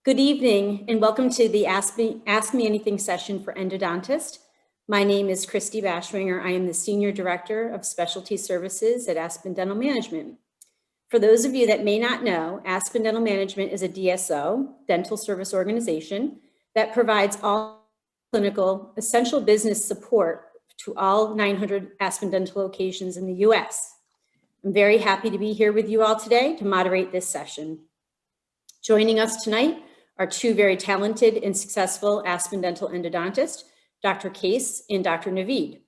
Good evening and welcome to the Ask Me Anything session for endodontist. My name is Christy Bashwinger. I am the Senior Director of Specialty Services at Aspen Dental Management. For those of you that may not know, Aspen Dental Management is a DSO, dental service organization, that provides all clinical essential business support to all 900 Aspen Dental locations in the US. I'm very happy to be here with you all today to moderate this session. Joining us tonight are two very talented and successful Aspen Dental endodontists, Dr. Case and Dr. Naveed.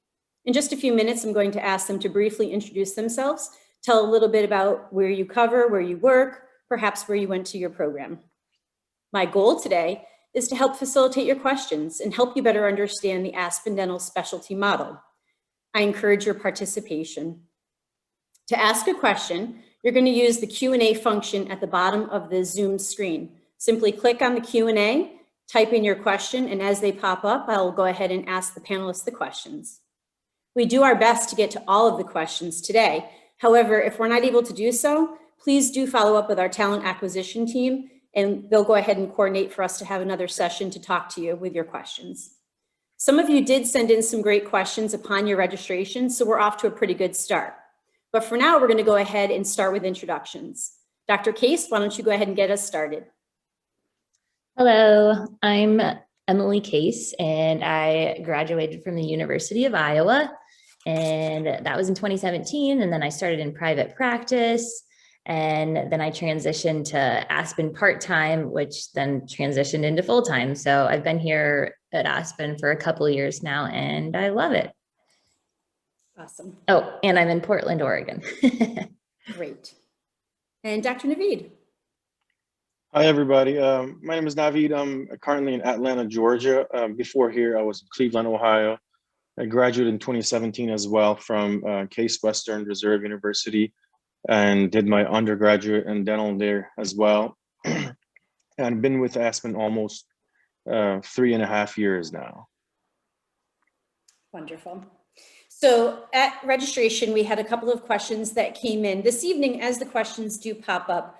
In just a few minutes, I'm going to ask them to briefly introduce themselves, tell a little bit about where you cover, where you work, perhaps where you went to your program. My goal today is to help facilitate your questions and help you better understand the Aspen Dental specialty model. I encourage your participation. To ask a question, you're going to use the Q&A function at the bottom of the Zoom screen. Simply click on the Q&A, type in your question, and as they pop up, I'll go ahead and ask the panelists the questions. We do our best to get to all of the questions today. However, if we're not able to do so, please do follow up with our talent acquisition team, and they'll go ahead and coordinate for us to have another session to talk to you with your questions. Some of you did send in some great questions upon your registration, so we're off to a pretty good start. But for now, we're going to go ahead and start with introductions. Dr. Case, why don't you go ahead and get us started? Hello, I'm Emily Case, and I graduated from the University of Iowa, and that was in 2017. And then I started in private practice, and then I transitioned to Aspen part-time, which then transitioned into full-time. So I've been here at Aspen for a couple of years now, and I love it. Awesome. Oh, and I'm in Portland, Oregon. Great. And Dr. Naveed. Hi, everybody. My name is Naveed. I'm currently in Atlanta, Georgia. Before here, I was in Cleveland, Ohio. I graduated in 2017 as well from Case Western Reserve University and did my undergraduate in dental there as well. And I've been with Aspen almost 3.5 years now. Wonderful. So at registration, we had a couple of questions that came in. This evening, as the questions do pop up,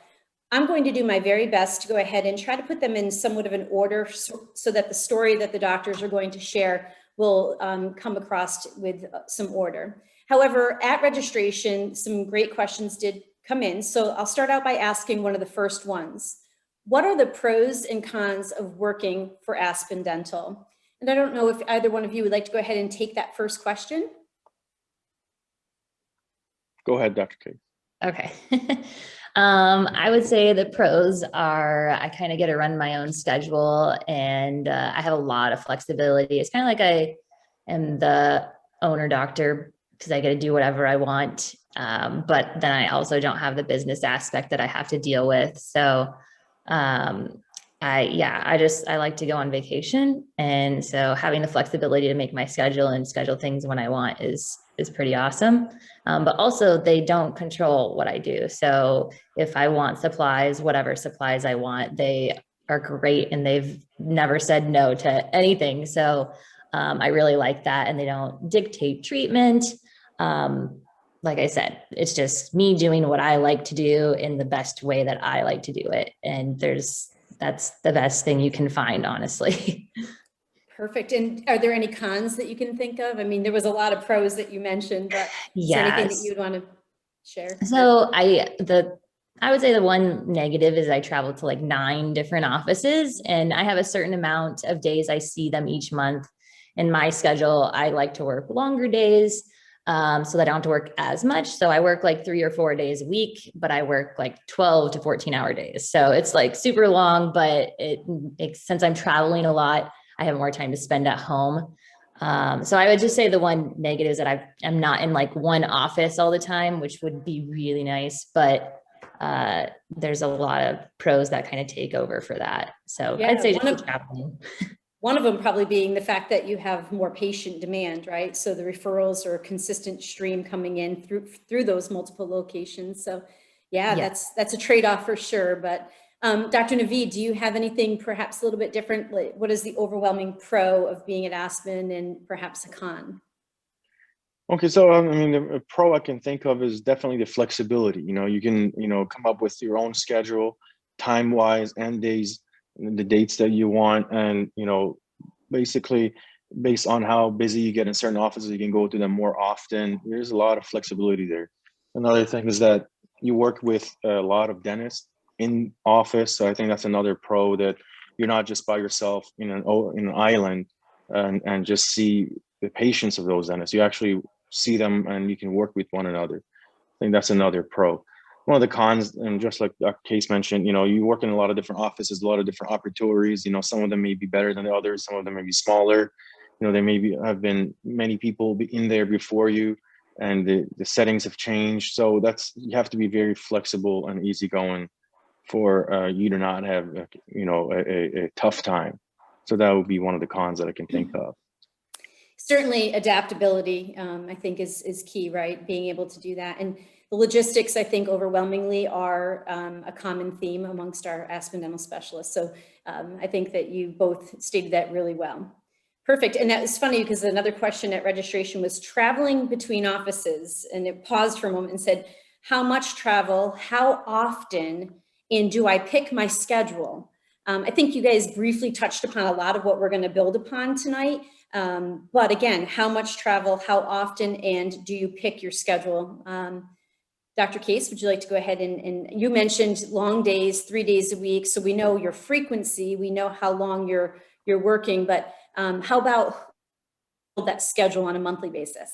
I'm going to do my very best to go ahead and try to put them in somewhat of an order so that the story that the doctors are going to share will come across with some order. However, at registration, some great questions did come in. So I'll start out by asking one of the first ones. What are the pros and cons of working for Aspen Dental? And I don't know if either one of you would like to go ahead and take that first question. Go ahead, Dr. K. Okay. I would say the pros are I kind of get to run my own schedule, and I have a lot of flexibility. It's kind of like I am the owner doctor because I get to do whatever I want. But then I also don't have the business aspect that I have to deal with. So I like to go on vacation. And so having the flexibility to make my schedule and schedule things when I want is pretty awesome. But also they don't control what I do. So if I want supplies, whatever supplies I want, they are great. And they've never said no to anything. So I really like that. And they don't dictate treatment. Like I said, it's just me doing what I like to do in the best way that I like to do it. And that's the best thing you can find, honestly. Perfect. And are there any cons that you can think of? I mean, there was a lot of pros that you mentioned, but is there anything that you'd want to share? So I would say the one negative is I travel to like 9 different offices, and I have a certain amount of days I see them each month. In my schedule, I like to work longer days so that I don't have to work as much. So I work like 3 or 4 days a week, but I work like 12 to 14-hour days. So it's like super long, but since I'm traveling a lot, I have more time to spend at home. So I would just say the one negative is that I'm not in like one office all the time, which would be really nice, but there's a lot of pros that kind of take over for that. So yeah, I'd say just traveling. One of them probably being the fact that you have more patient demand, right? So the referrals are a consistent stream coming in through those multiple locations. So yeah. That's a trade-off for sure. But Dr. Naveed, do you have anything perhaps a little bit different? Like, what is the overwhelming pro of being at Aspen and perhaps a con? Okay, so I mean, the pro I can think of is definitely the flexibility. You can, come up with your own schedule, time-wise, end days, the dates that you want, and basically based on how busy you get in certain offices, you can go to them more often. There's a lot of flexibility there. Another thing is that you work with a lot of dentists in office, so I think that's another pro, that you're not just by yourself in an island and just see the patients of those dentists. You actually see them and you can work with one another. I think that's another pro. One of the cons, and just like Dr. Case mentioned, you work in a lot of different offices, a lot of different operatories. Some of them may be better than the others, some of them may be smaller. There maybe have been many people in there before you, and the settings have changed. So you have to be very flexible and easygoing for you to not have a tough time. So that would be one of the cons that I can think of. Certainly adaptability, I think is key, right? Being able to do that. And the logistics, I think, overwhelmingly are a common theme amongst our Aspen dental specialists. So I think that you both stated that really well. Perfect. And that was funny because another question at registration was traveling between offices, and it paused for a moment and said, how much travel, how often, and do I pick my schedule? I think you guys briefly touched upon a lot of what we're going to build upon tonight. But again, how much travel, how often, and do you pick your schedule? Dr. Case, would you like to go ahead and you mentioned long days, 3 days a week. So we know your frequency, we know how long you're working, but how about that schedule on a monthly basis?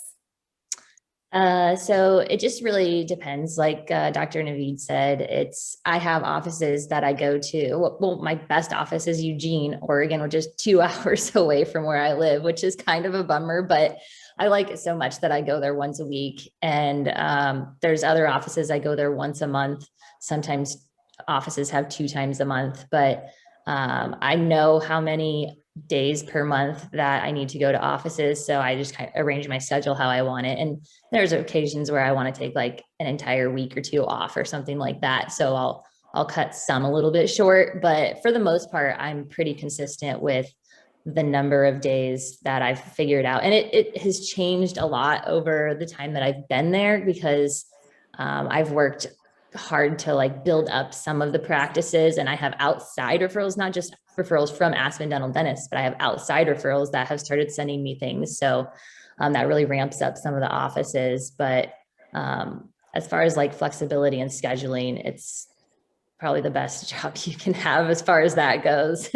So it just really depends. Like Dr. Naveed said, I have offices that I go to. Well, my best office is Eugene, Oregon, which is 2 hours away from where I live, which is kind of a bummer, but I like it so much that I go there once a week. And there's other offices I go there once a month. Sometimes offices have 2 times a month, but I know how many days per month that I need to go to offices. So I just kind of arrange my schedule how I want it. And there's occasions where I want to take like an entire week or 2 off or something like that. So I'll cut some a little bit short, but for the most part, I'm pretty consistent with the number of days that I've figured out. And it has changed a lot over the time that I've been there, because I've worked hard to like build up some of the practices, and I have outside referrals, not just referrals from Aspen Dental Dentists, but I have outside referrals that have started sending me things. So that really ramps up some of the offices. But as far as like flexibility and scheduling, it's probably the best job you can have as far as that goes.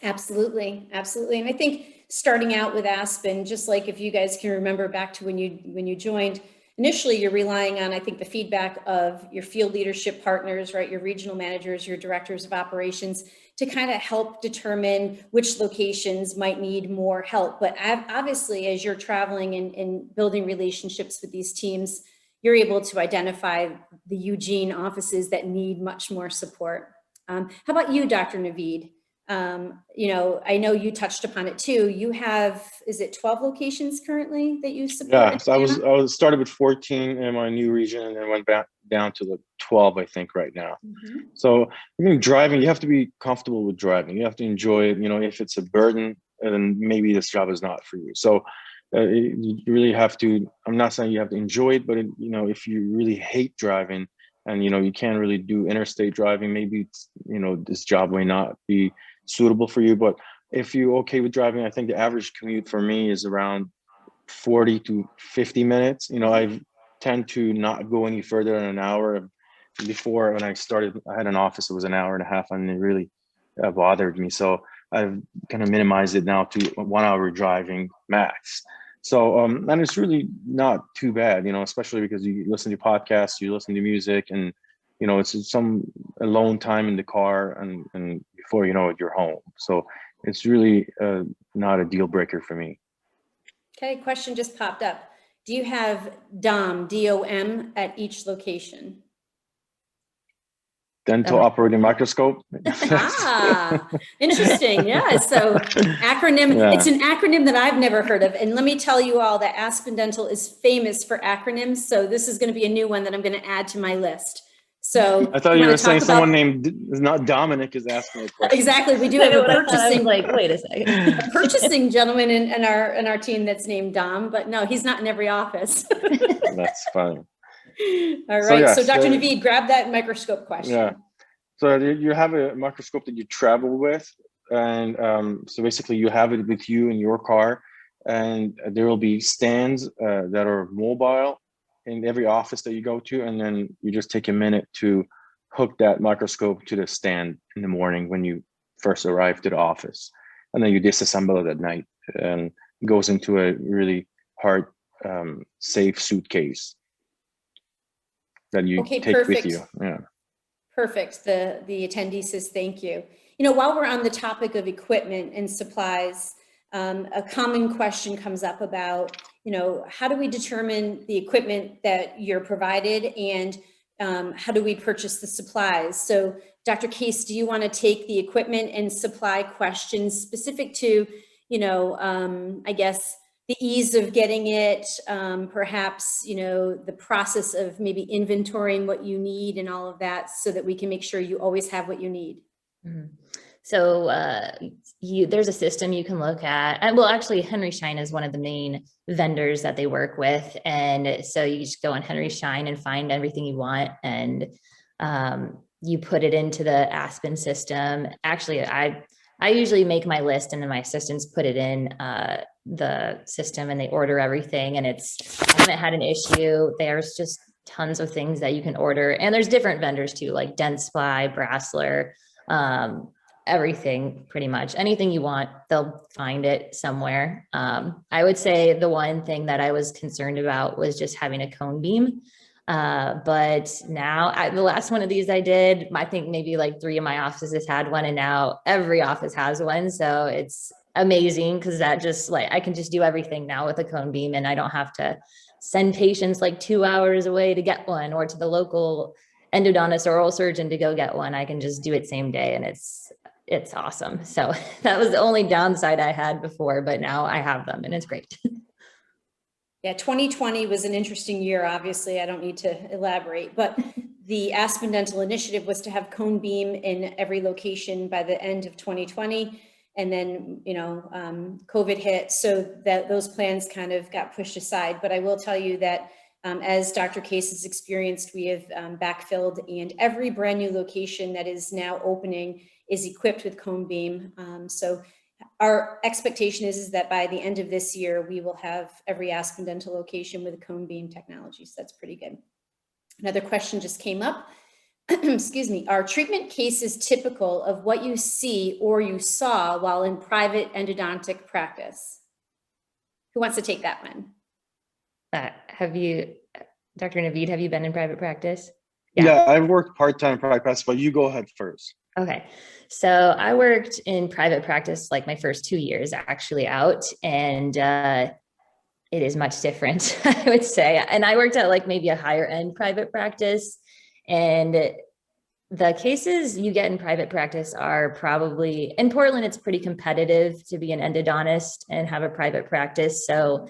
Absolutely. Absolutely. And I think starting out with Aspen, just like if you guys can remember back to when you joined, initially you're relying on, I think, the feedback of your field leadership partners, right? Your regional managers, your directors of operations, to kind of help determine which locations might need more help. But obviously, as you're traveling and building relationships with these teams, you're able to identify the Eugene offices that need much more support. How about you, Dr. Naveed? I know you touched upon it too. You have, is it 12 locations currently that you support? Yeah, so I was started with 14 in my new region, and then went back down to the 12, I think, right now. Mm-hmm. So driving, you have to be comfortable with driving. You have to enjoy it. If it's a burden, then maybe this job is not for you. So you really have to, I'm not saying you have to enjoy it, but if you really hate driving and you can't really do interstate driving, maybe this job may not be suitable for you. But if you're okay with driving, I think the average commute for me is around 40 to 50 minutes. I tend to not go any further than an hour. Before, when I started, I had an office, it was an hour and a half, and it really bothered me. So I've kind of minimized it now to 1 hour driving max. So, and it's really not too bad, especially because you listen to podcasts, you listen to music, and, it's some alone time in the car, and before you know it, you're home. So it's really not a deal breaker for me. Okay, question just popped up. Do you have DOM, D-O-M, at each location? Dental operating microscope. Interesting. Yeah. So acronym, yeah. It's an acronym that I've never heard of. And let me tell you all that Aspen Dental is famous for acronyms. So this is going to be a new one that I'm going to add to my list. So I thought you were saying someone named, not Dominic, is asking a question. Exactly. We do have a purchasing, like, wait a second. A purchasing gentleman in our team that's named Dom, but no, he's not in every office. That's fine. All right. So Dr. Naveed, grab that microscope question. Yeah. So you have a microscope that you travel with, and so basically you have it with you in your car, and there will be stands that are mobile in every office that you go to, and then you just take a minute to hook that microscope to the stand in the morning when you first arrive to the office, and then you disassemble it at night, and it goes into a really hard, safe suitcase that you Okay, take with perfect. you. Yeah. Perfect. The attendee says thank you. You know, while we're on the topic of equipment and supplies, a common question comes up about, you know, how do we determine the equipment that you're provided, and how do we purchase the supplies? So Dr. Case, do you want to take the equipment and supply questions specific to, you know, I guess, the ease of getting it, perhaps, you know, the process of maybe inventorying what you need and all of that, so that we can make sure you always have what you need? Mhm. So there's a system you can look at. And well, actually, Henry Schein is one of the main vendors that they work with. And so you just go on Henry Schein and find everything you want. And you put it into the Aspen system. Actually, I usually make my list, and then my assistants put it in the system, and they order everything. And I haven't had an issue. There's just tons of things that you can order. And there's different vendors too, like Dentsply, Brasseler, everything, pretty much anything you want, they'll find it somewhere. I would say the one thing that I was concerned about was just having a cone beam. But now the last one of these I did, I think maybe like 3 of my offices had one, and now every office has one. So it's amazing, because that just like, I can just do everything now with a cone beam, and I don't have to send patients like 2 hours away to get one, or to the local endodontist or oral surgeon to go get one. I can just do it same day, and it's awesome. So that was the only downside I had before, but now I have them, and it's great. Yeah, 2020 was an interesting year. Obviously, I don't need to elaborate, but the Aspen Dental Initiative was to have cone beam in every location by the end of 2020. And then, you know, COVID hit, so that those plans kind of got pushed aside. But I will tell you that as Dr. Case has experienced, we have backfilled, and every brand new location that is now opening is equipped with cone beam. So our expectation is that by the end of this year, we will have every Aspen Dental location with a cone beam technology. So that's pretty good. Another question just came up. Excuse me. Are treatment cases typical of what you see or you saw while in private endodontic practice? Who wants to take that one? Have you, Dr. Naveed, have you been in private practice? Yeah, I've worked part-time private practice, but you go ahead first. Okay. So I worked in private practice like my first 2 years actually out, and it is much different, I would say. And I worked at like maybe a higher end private practice, and the cases you get in private practice are probably, in Portland, it's pretty competitive to be an endodontist and have a private practice. So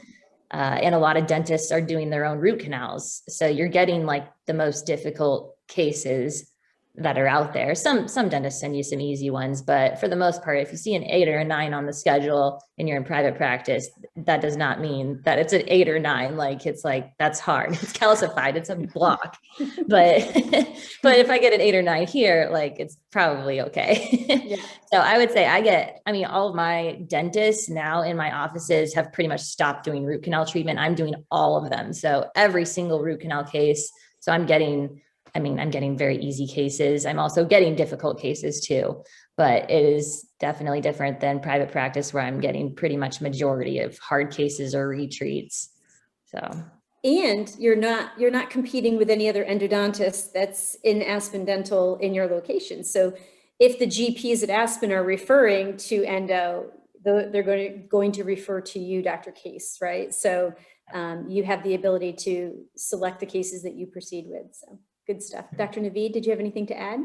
and a lot of dentists are doing their own root canals. So you're getting like the most difficult cases that are out there. Some dentists send you some easy ones, but for the most part, if you see an 8 or a 9 on the schedule and you're in private practice, that does not mean that it's an 8 or 9. Like, it's like, that's hard. It's calcified. It's a block. But but if I get an 8 or 9 here, like, it's probably okay. Yeah. So I would say all of my dentists now in my offices have pretty much stopped doing root canal treatment. I'm doing all of them. So every single root canal case. So I'm getting very easy cases. I'm also getting difficult cases too, but it is definitely different than private practice, where I'm getting pretty much majority of hard cases or retreats. So. And you're not competing with any other endodontist that's in Aspen Dental in your location. So if the GPs at Aspen are referring to endo, they're going to refer to you, Dr. Case, right? So you have the ability to select the cases that you proceed with. So good stuff. Dr. Naveed, did you have anything to add?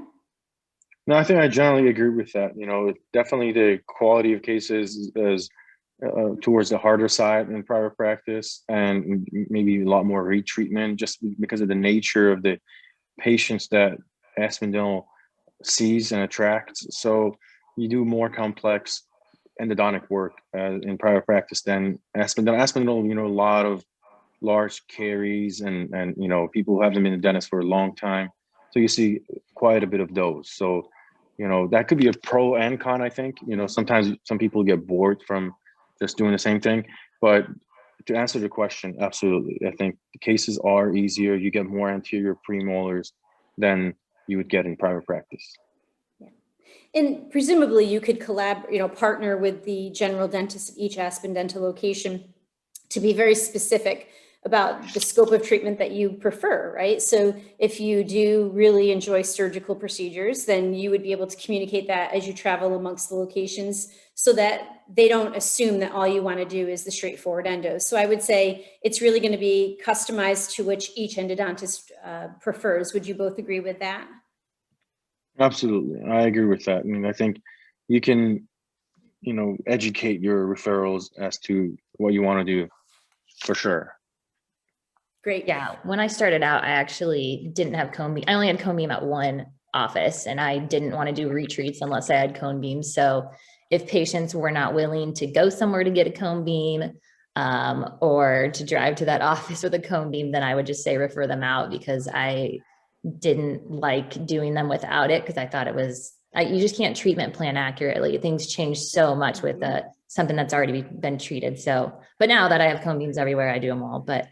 No, I think I generally agree with that. You know, definitely the quality of cases is towards the harder side in private practice, and maybe a lot more retreatment, just because of the nature of the patients that Aspen Dental sees and attracts. So you do more complex endodontic work in private practice than Aspen Dental. Aspen Dental, you know, a lot of large caries and you know, people who haven't been a dentist for a long time. So you see quite a bit of those. So, that could be a pro and con, I think. Sometimes some people get bored from just doing the same thing. But to answer the question, absolutely. I think the cases are easier. You get more anterior premolars than you would get in private practice. And presumably you could partner with the general dentist at each Aspen Dental location to be very specific about the scope of treatment that you prefer, right? So if you do really enjoy surgical procedures, then you would be able to communicate that as you travel amongst the locations so that they don't assume that all you want to do is the straightforward endo. So I would say it's really going to be customized to which each endodontist prefers. Would you both agree with that? Absolutely. I agree with that. I mean, I think you can, educate your referrals as to what you want to do for sure. Great. Yeah. When I started out, I actually didn't have cone beam. I only had cone beam at one office, and I didn't want to do retreats unless I had cone beam. So if patients were not willing to go somewhere to get a cone beam, or to drive to that office with a cone beam, then I would just say refer them out, because I didn't like doing them without it, because I thought you just can't treatment plan accurately. Things change so much with something that's already been treated. So, but now that I have cone beams everywhere, I do them all. But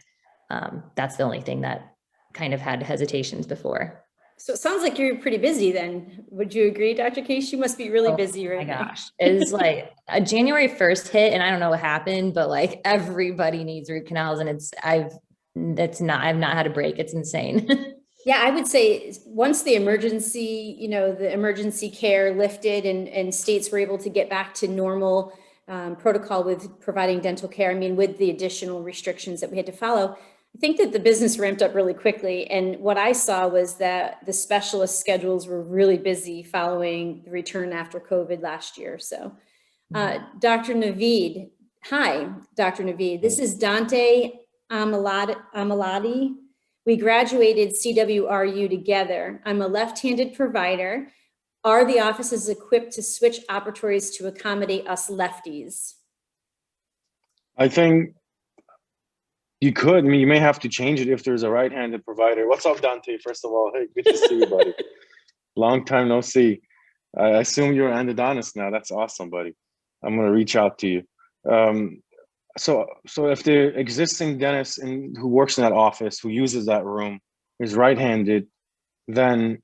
that's the only thing that kind of had hesitations before. So it sounds like you're pretty busy then. Would you agree, Dr. Case? You must be really busy right now. Oh my gosh. It's like a January 1st hit, and I don't know what happened, but like everybody needs root canals, and I've not had a break. It's insane. Yeah, I would say once the emergency care lifted and states were able to get back to normal protocol with providing dental care, I mean, with the additional restrictions that we had to follow, I think that the business ramped up really quickly. And what I saw was that the specialist schedules were really busy following the return after COVID last year. So Dr. Naveed, hi, Dr. Naveed. This is Dante Amalati. We graduated CWRU together. I'm a left-handed provider. Are the offices equipped to switch operatories to accommodate us lefties? I think you could. I mean, you may have to change it if there's a right-handed provider. What's up, Dante? First of all, hey, good to see you, buddy. Long time no see. I assume you're an endodontist now. That's awesome, buddy. I'm going to reach out to you. So if the existing dentist who works in that office, who uses that room, is right-handed, then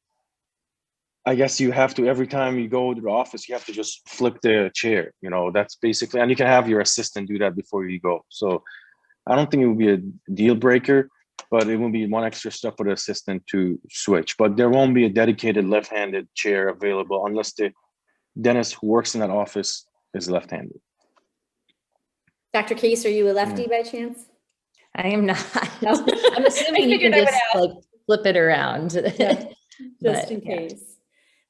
I guess you have to, every time you go to the office, you have to just flip the chair. That's basically, and you can have your assistant do that before you go. So I don't think it will be a deal breaker, but it will be one extra step for the assistant to switch. But there won't be a dedicated left-handed chair available unless the dentist who works in that office is left-handed. Dr. Case, are you a lefty by chance? I am not. No. I'm assuming you can just like flip it around. Yeah, just in case.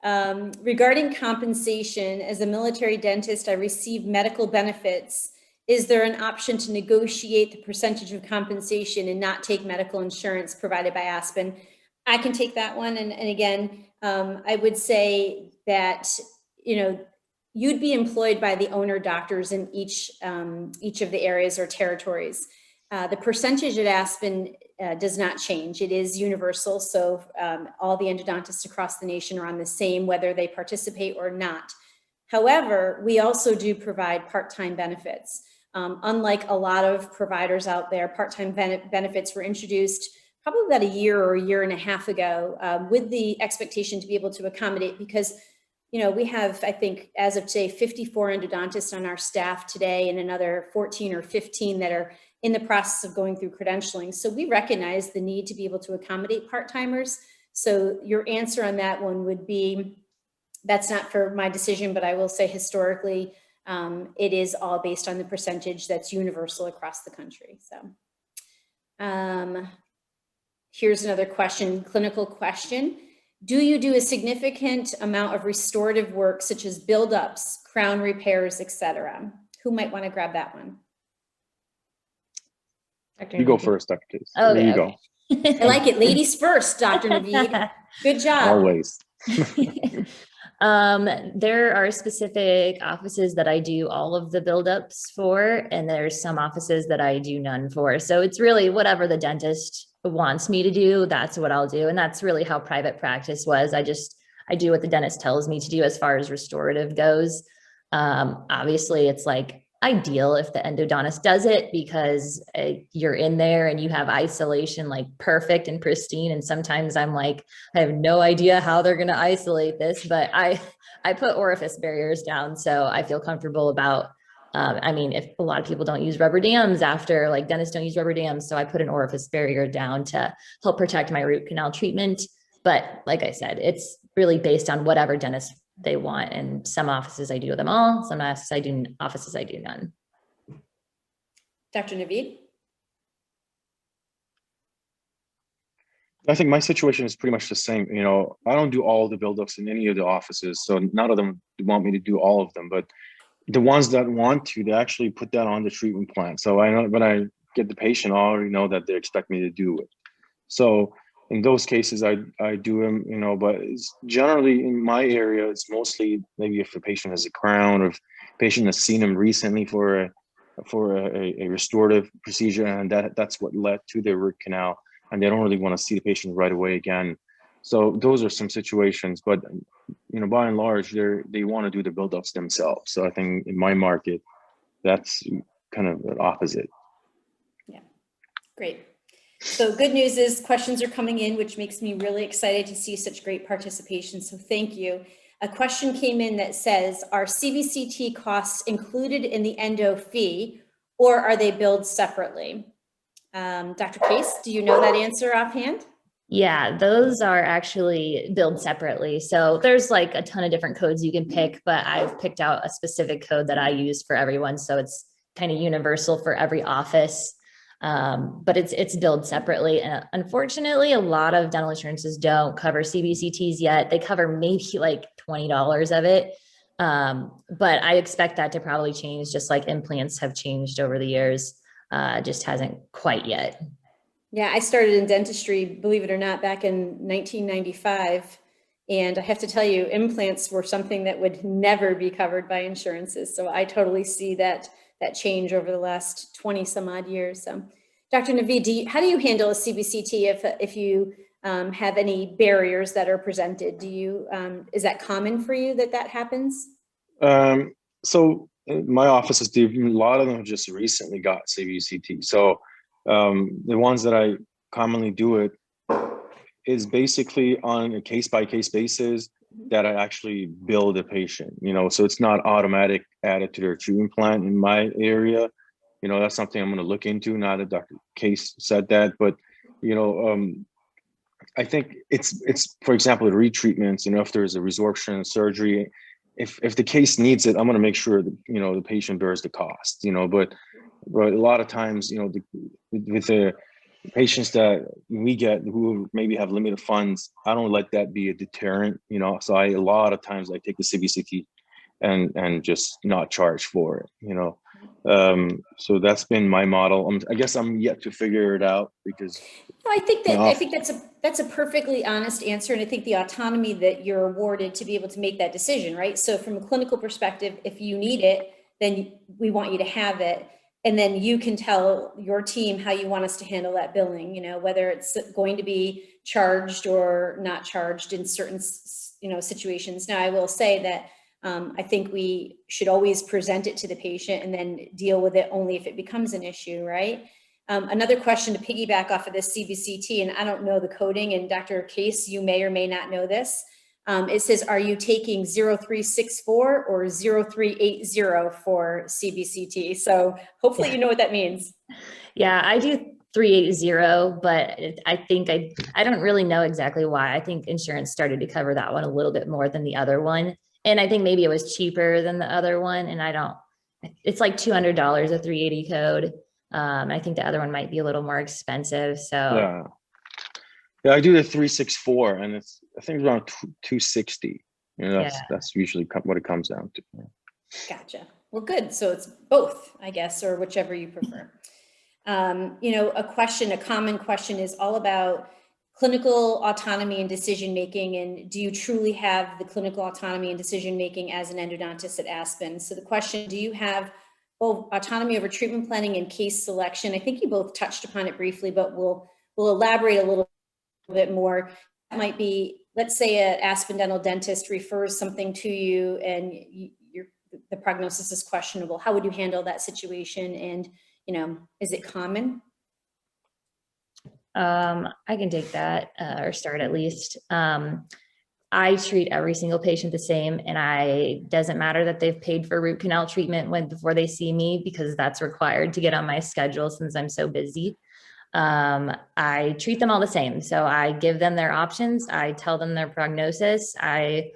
Regarding compensation, as a military dentist, I receive medical benefits. Is there an option to negotiate the percentage of compensation and not take medical insurance provided by Aspen? I can take that one. And again, I would say that, you'd be employed by the owner doctors in each of the areas or territories. The percentage at Aspen does not change. It is universal. So all the endodontists across the nation are on the same, whether they participate or not. However, we also do provide part-time benefits. Unlike a lot of providers out there, part-time benefits were introduced probably about a year or a year and a half ago with the expectation to be able to accommodate, because we have, I think, as of today, 54 endodontists on our staff today and another 14 or 15 that are in the process of going through credentialing. So we recognize the need to be able to accommodate part-timers. So your answer on that one would be, that's not for my decision, but I will say historically, it is all based on the percentage that's universal across the country. So here's another question, clinical question. Do you do a significant amount of restorative work, such as buildups, crown repairs, etc.? Who might want to grab that one? Dr. You go first, Dr. Case. Oh, there you okay. go. I like it. Ladies first, Dr. Naveed. Good job. Always. There are specific offices that I do all of the buildups for, and there's some offices that I do none for. So it's really whatever the dentist wants me to do, that's what I'll do. And that's really how private practice was. I do what the dentist tells me to do as far as restorative goes. Obviously it's like ideal if the endodontist does it, because you're in there and you have isolation like perfect and pristine. And sometimes I'm like, I have no idea how they're going to isolate this, but I put orifice barriers down. So I feel comfortable about, I mean, if a lot of people don't use rubber dams after, like dentists don't use rubber dams. So I put an orifice barrier down to help protect my root canal treatment. But like I said, it's really based on whatever dentist they want. And some offices I do them all, some offices I do none. Dr. Naveed? I think my situation is pretty much the same. You know, I don't do all the buildups in any of the offices, so none of them want me to do all of them. But the ones that want to, they actually put that on the treatment plan. So I know when I get the patient, I already know that they expect me to do it. So in those cases, I do them, you know, but it's generally in my area, it's mostly maybe if the patient has a crown, or if the patient has seen them recently for a restorative procedure, and that's what led to their root canal, and they don't really want to see the patient right away again. So those are some situations, but you know, by and large, they want to do the buildups themselves. So I think in my market, that's kind of the opposite. Yeah, great. So good news is questions are coming in, which makes me really excited to see such great participation. So thank you. A question came in that says, are CBCT costs included in the endo fee, or are they billed separately? Dr. Case, do you know that answer offhand? Yeah, those are actually billed separately. So there's like a ton of different codes you can pick, but I've picked out a specific code that I use for everyone. So it's kind of universal for every office. But it's billed separately. And unfortunately, a lot of dental insurances don't cover CBCTs yet. They cover maybe like $20 of it. But I expect that to probably change, just like implants have changed over the years. Just hasn't quite yet. Yeah, I started in dentistry, believe it or not, back in 1995. And I have to tell you, implants were something that would never be covered by insurances. So I totally see that change over the last 20 some odd years. So Dr. Naveed, how do you handle a CBCT if you have any barriers that are presented? Is that common for you that happens? So my offices, a lot of them just recently got CBCT. So the ones that I commonly do it is basically on a case-by-case basis that I actually bill the patient, you know, so it's not automatic added to their treatment plan in my area. You know, that's something I'm going to look into now that Dr. Case said that. But, you know, I think it's for example, the retreatments, you know, if there's a resorption surgery, if the case needs it, I'm going to make sure that, you know, the patient bears the cost, you know, but a lot of times, you know, with the patients that we get who maybe have limited funds, I don't let that be a deterrent, you know. So a lot of times I take the CBCT and just not charge for it, you know. So that's been my model. I guess I'm yet to figure it out because I think that's a perfectly honest answer, and I think the autonomy that you're awarded to be able to make that decision, right? So from a clinical perspective, if you need it, then we want you to have it. And then you can tell your team how you want us to handle that billing, you know, whether it's going to be charged or not charged in certain, you know, situations. Now, I will say that I think we should always present it to the patient and then deal with it only if it becomes an issue, right? Another question to piggyback off of this CBCT, and I don't know the coding, and Dr. Case, you may or may not know this. It says, are you taking 0364 or 0380 for CBCT? So hopefully you know what that means. Yeah, I do 380, but I think I don't really know exactly why. I think insurance started to cover that one a little bit more than the other one. And I think maybe it was cheaper than the other one. And it's like $200, a 380 code. I think the other one might be a little more expensive. So yeah, I do the 364, and I think it's around 260. You know, that's usually what it comes down to. Gotcha. Well, good. So it's both, I guess, or whichever you prefer. You know, a common question is all about clinical autonomy and decision-making, and do you truly have the clinical autonomy and decision-making as an endodontist at Aspen? So the question, do you have both autonomy over treatment planning and case selection? I think you both touched upon it briefly, but we'll we'll elaborate a little bit more. That might be, let's say an Aspen Dental dentist refers something to you and the prognosis is questionable. How would you handle that situation? And, is it common? I can take that or start at least. I treat every single patient the same, and it doesn't matter that they've paid for root canal treatment before they see me, because that's required to get on my schedule since I'm so busy. I treat them all the same. So I give them their options. I tell them their prognosis. I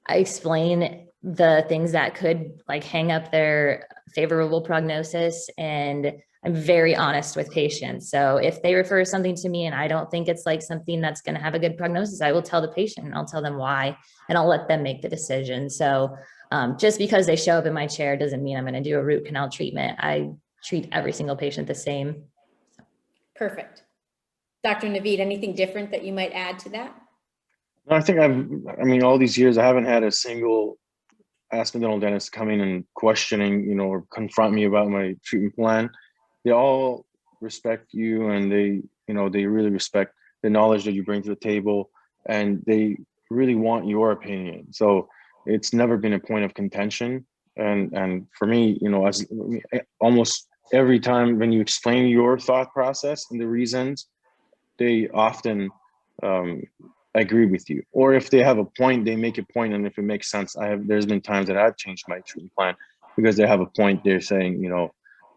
explain the things that could hang up their favorable prognosis, and I'm very honest with patients. So if they refer something to me and I don't think it's something that's going to have a good prognosis, I will tell the patient and I'll tell them why, and I'll let them make the decision. So just because they show up in my chair doesn't mean I'm going to do a root canal treatment. I treat every single patient the same. Perfect. Dr. Naveed, anything different that you might add to that? No, I think all these years, I haven't had a single Aspen Dental dentist come in and questioning, or confront me about my treatment plan. They all respect you, and they really respect the knowledge that you bring to the table, and they really want your opinion. So it's never been a point of contention. And for me, as almost every time when you explain your thought process and the reasons, they often agree with you. Or if they have a point, they make a point, and if it makes sense, there's been times that I've changed my treatment plan because they have a point. They're saying,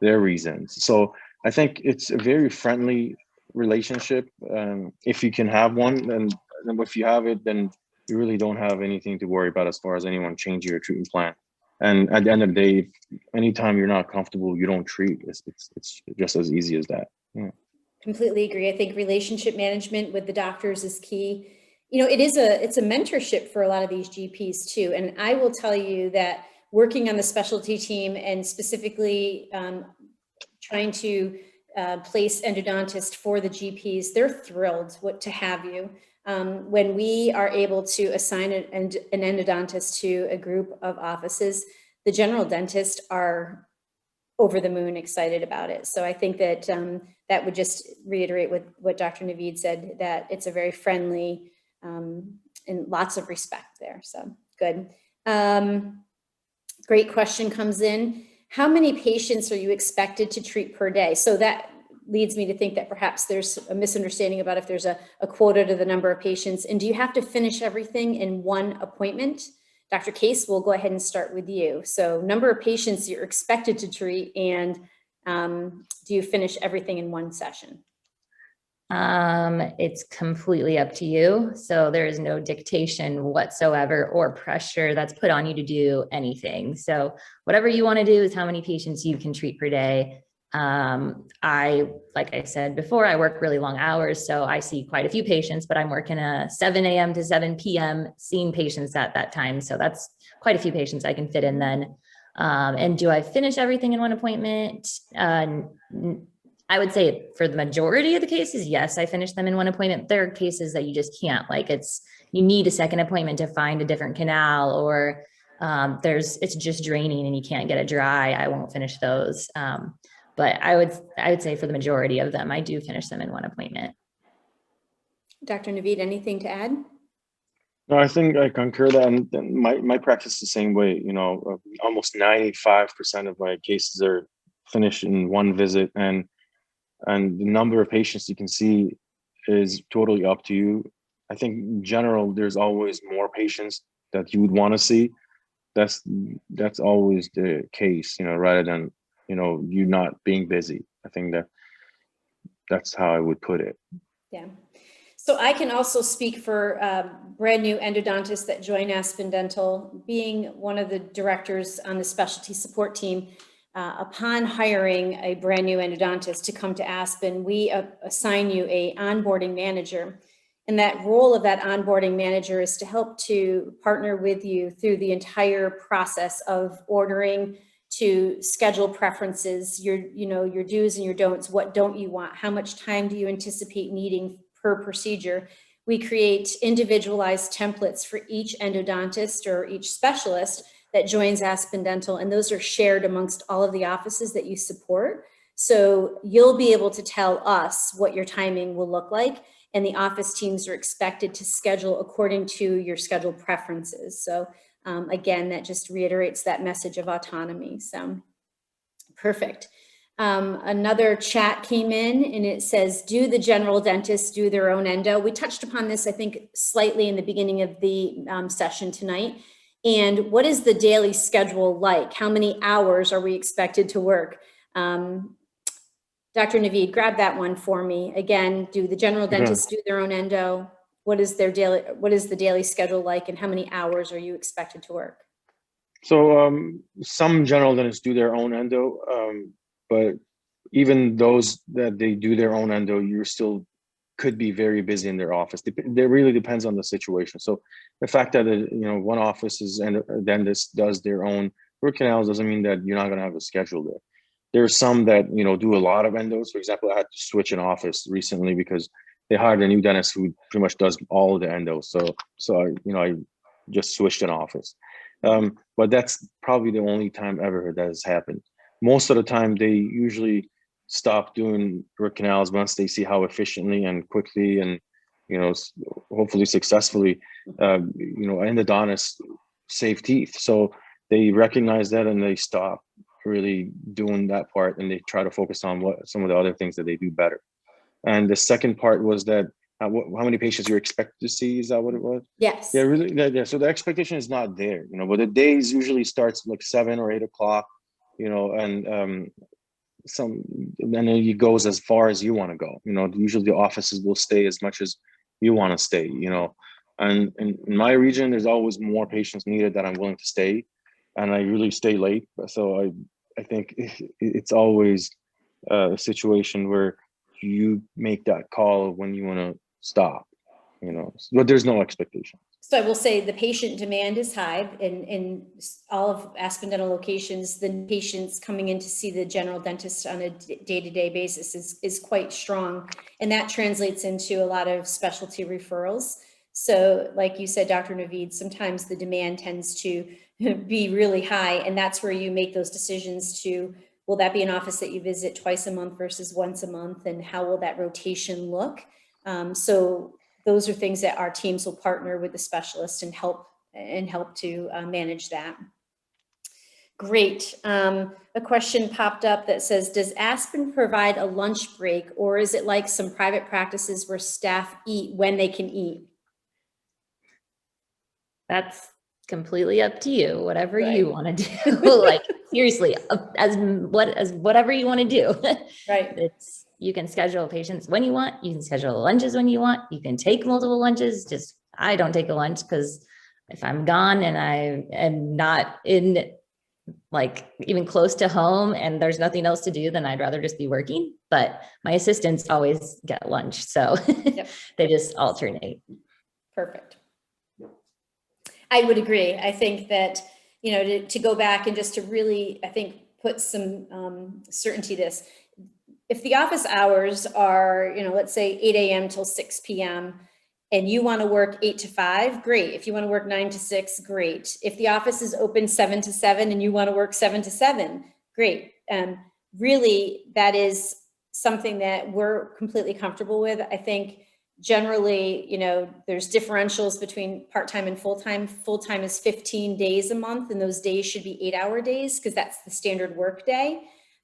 their reasons. So I think it's a very friendly relationship. If you can have one, and if you have it, then you really don't have anything to worry about as far as anyone changing your treatment plan. And at the end of the day, anytime you're not comfortable, you don't treat. It's just as easy as that. Yeah. Completely agree. I think relationship management with the doctors is key. It's a mentorship for a lot of these GPs too. And I will tell you that working on the specialty team and specifically trying to place endodontist for the GPs, they're thrilled to have you. When we are able to assign an endodontist to a group of offices, the general dentists are over the moon excited about it. So I think that that would just reiterate what Dr. Naveed said, that it's a very friendly and lots of respect there. So good. Great question comes in. How many patients are you expected to treat per day? So that leads me to think that perhaps there's a misunderstanding about if there's a quota to the number of patients. And do you have to finish everything in one appointment? Dr. Case, we'll go ahead and start with you. So number of patients you're expected to treat, and do you finish everything in one session? It's completely up to you. So there is no dictation whatsoever or pressure that's put on you to do anything. So whatever you want to do is how many patients you can treat per day. Like I said before, I work really long hours, so I see quite a few patients, but I'm working 7 a.m. to 7 p.m. seeing patients at that time. So that's quite a few patients I can fit in then. And do I finish everything in one appointment? I would say for the majority of the cases, yes, I finish them in one appointment. There are cases that you just can't, you need a second appointment to find a different canal, or it's just draining and you can't get it dry. I won't finish those. But I would say for the majority of them, I do finish them in one appointment. Dr. Naveed, anything to add? No, I think I concur that, and my practice is the same way. Almost 95% of my cases are finished in one visit, and the number of patients you can see is totally up to you. I think in general, there's always more patients that you would want to see. That's always the case, rather than you not being busy. I think that's how I would put it. Yeah. So I can also speak for brand new endodontists that join Aspen Dental. Being one of the directors on the specialty support team, upon hiring a brand new endodontist to come to Aspen, we assign you a onboarding manager. And that role of that onboarding manager is to help to partner with you through the entire process of ordering, to schedule preferences, your do's and your don'ts. What don't you want? How much time do you anticipate needing per procedure? We create individualized templates for each endodontist or each specialist that joins Aspen Dental, and those are shared amongst all of the offices that you support. So you'll be able to tell us what your timing will look like, and the office teams are expected to schedule according to your schedule preferences. So again, that just reiterates that message of autonomy. So perfect. Another chat came in and it says, do the general dentists do their own endo? We touched upon this, I think, slightly in the beginning of the session tonight. And what is the daily schedule like? How many hours are we expected to work? Dr. Naveed, grab that one for me. Again, do the general dentists do their own endo? What is the daily schedule like, and how many hours are you expected to work? So some general dentists do their own endo, but even those that they do their own endo, you still could be very busy in their office. It really depends on the situation. So the fact that one office's dentist does their own root canals doesn't mean that you're not going to have a schedule there. There are some that do a lot of endos. For example, I had to switch an office recently because they hired a new dentist who pretty much does all of the endos. So I just switched an office. But that's probably the only time ever that has happened. Most of the time, they usually stop doing root canals once they see how efficiently and quickly and hopefully successfully endodontists save teeth. So they recognize that and they stop really doing that part, and they try to focus on what some of the other things that they do better. And the second part was that how many patients you expect to see? Is that what it was? Yes. Yeah, really. Yeah. So the expectation is not there, but the days usually starts like 7 or 8 o'clock, and then it goes as far as you want to go. Usually the offices will stay as much as you want to stay. And in my region, there's always more patients needed that I'm willing to stay, and I really stay late. So I think it's always a situation where you make that call when you want to stop, but there's no expectation. So I will say the patient demand is high in all of Aspen Dental locations. The patients coming in to see the general dentist on a day-to-day basis is quite strong. And that translates into a lot of specialty referrals. So like you said, Dr. Naveed, sometimes the demand tends to be really high. And that's where you make those decisions to, will that be an office that you visit twice a month versus once a month? And how will that rotation look? So those are things that our teams will partner with the specialist and help to manage that. Great. A question popped up that says, does Aspen provide a lunch break, or is it like some private practices where staff eat when they can eat? That's completely up to you, whatever Right. you want to do. Like seriously, as whatever you want to do. Right. You can schedule patients when you want. You can schedule lunches when you want. You can take multiple lunches. Just I don't take a lunch because if I'm gone and I am not in like even close to home and there's nothing else to do, then I'd rather just be working. But my assistants always get lunch, so Yep. They just alternate. Perfect. I would agree. I think that, to go back and just to really, I think, put some certainty to this. If the office hours are, let's say 8 a.m. till 6 p.m. and you want to work 8 to 5, great. If you want to work 9 to 6, great. If the office is open 7 to 7 and you want to work 7 to 7, great. Really, that is something that we're completely comfortable with. I think generally, there's differentials between part-time and full-time. Full-time is 15 days a month, and those days should be 8-hour days because that's the standard work day.